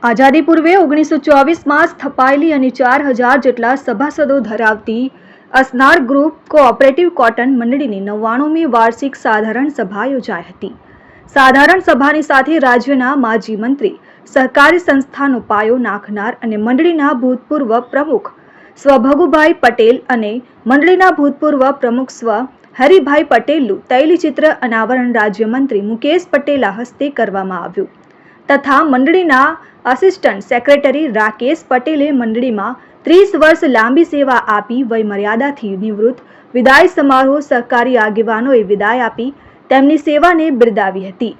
આઝાદી પૂર્વે 1924માં સ્થપાયેલી અને 4000 જેટલા સભાસદો ધરાવતી અસનાર ગ્રુપ કોઓપરેટિવ કોટન મંડળીની 99મી વાર્ષિક સાધારણ સભા યોજાઈ હતી। સાધારણ સભાની સાથે રાજ્યના માજી મંત્રી, સહકારી સંસ્થાનો પાયો નાખનાર અને મંડળીના ભૂતપૂર્વ પ્રમુખ સ્વ ભગુભાઈ પટેલ અને મંડળીના ભૂતપૂર્વ પ્રમુખ સ્વ હરિભાઈ પટેલનું તૈલચિત્ર અનાવરણ રાજ્યમંત્રી મુકેશ પટેલના હસ્તે કરવામાં આવ્યું તથા મંડળીના આસિસ્ટન્ટ સેક્રેટરી રાકેશ પટેલે મંડળીમાં 30 વર્ષ લાંબી સેવા આપી વયમર્યાદાથી નિવૃત્ત વિદાય સમારોહ સહકારી આગેવાનોએ વિદાય આપી તેમની સેવાને બિરદાવી હતી।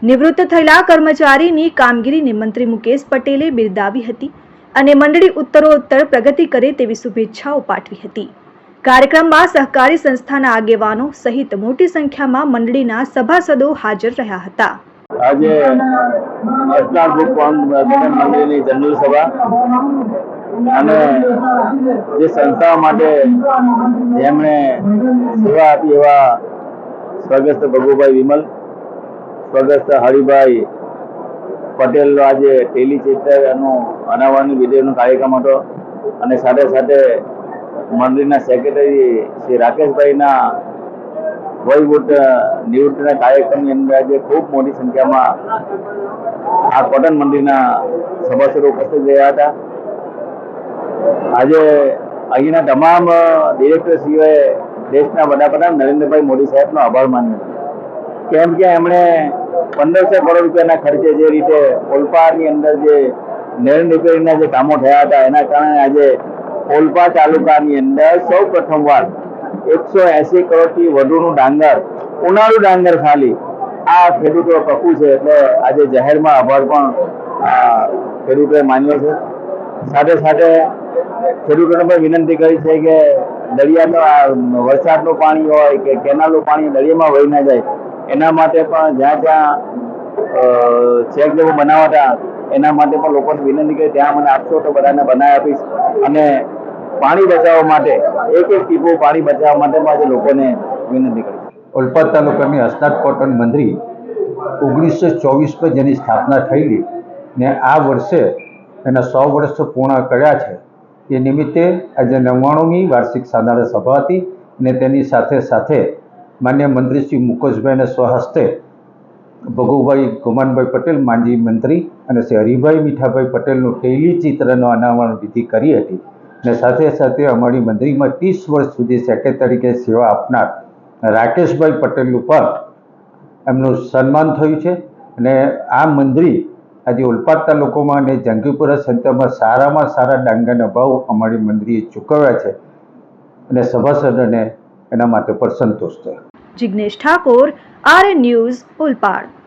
નિવૃત્ત થયેલા કર્મચારીની કામગીરીને મંત્રી મુકેશ પટેલે બિરદાવી હતી અને મંડળી ઉત્તરોત્તર પ્રગતિ કરે તેવી શુભેચ્છાઓ પાઠવી હતી। કાર્યક્રમમાં સહકારી સંસ્થાના આગેવાનો સહિત મોટી સંખ્યામાં મંડળીના સભાસદો હાજર રહ્યા હતા। આજે અસનાર ગ્રુપ કોટન મંડળીની જનરલ સભા અને જે સંસ્થા માટે જેમણે સેવા આપી એવા સ્વર્ગસ્થ ભગુભાઈ વિમલ, સ્વર્ગસ્થ હરિભાઈ પટેલનો આજે ટેલિચિત્રનું અનાવરણ વિધિનો કાર્યક્રમ હતો અને સાથે સાથે મંડળીના સેક્રેટરી શ્રી રાકેશભાઈના વયવૃત્ત નિવૃત્તિના કાર્યક્રમની અંદર આજે ખૂબ મોટી સંખ્યામાં આ કોટન મંડળીના સભાસદો ઉપસ્થિત રહ્યા હતા। આજે અહીંના તમામ ડિરેક્ટરશ્રીઓએ દેશના વડાપ્રધાન નરેન્દ્રભાઈ મોદી સાહેબનો આભાર માન્યો, કેમ કે એમણે 1500 કરોડ રૂપિયાના ખર્ચે જે રીતે ઓલપાડની અંદર જે નરેન્દ્ર રિપેરિંગના જે કામો થયા હતા એના કારણે આજે ઓલપાડ તાલુકાની અંદર સૌ પ્રથમવાર 180 કરોડથી વધુનું ડાંગર, ઉનાળુ ડાંગર ખાલી આ ખેડૂતો પકવું છે એટલે આજે જાહેરમાં આભાર પણ ખેડૂતોએ માન્યો છે। સાથે સાથે ખેડૂતોને પણ વિનંતી કરી છે કે દરિયાનો વરસાદનું પાણી હોય કે કેનાલનું પાણી દરિયામાં વહી ના જાય એના માટે પણ જ્યાં જ્યાં ચેક જેવું બનાવતા એના માટે પણ લોકોને વિનંતી કરી ત્યાં મને આપશો તો બધાને બનાવી આપીશ અને પાણી બચાવવા માટે એક ટીપું પાણી બચાવવા માટે આજે લોકોને વિનંતી કરી। ઓલપાડ તાલુકાની અસનાર કોટન મંડળી 1924 જેની સ્થાપના થયેલી ને આ વર્ષે એના 100 વર્ષ પૂર્ણ કર્યા છે એ નિમિત્તે આજે 99મી વાર્ષિક સાધારણ સભા હતી અને તેની સાથે સાથે માન્ય મંત્રી શ્રી મુકેશભાઈને સ્વહસ્તે ભગુભાઈ ગોમાનભાઈ પટેલ માજી મંત્રી અને શ્રી હરિભાઈ મીઠાભાઈ પટેલનું ટેલિચિત્રનો અનાવરણ વિધિ કરી હતી અને સાથે સાથે અમારી મંડળીમાં 30 વર્ષ સુધી સેક્રેટરી તરીકે સેવા આપનાર રાકેશભાઈ પટેલનું પણ એમનું સન્માન થયું છે અને આ મંડળી આજે ઓલપાડ તાલુકામાં અને જંગીપુરા સેન્ટરમાં સારામાં સારા ડાંગરના ભાવ અમારી મંડળીએ ચૂકવ્યા છે અને સભાસદોને એના માટે પણ સંતોષ છે। Jignesh Thakor, RN news, Olpad.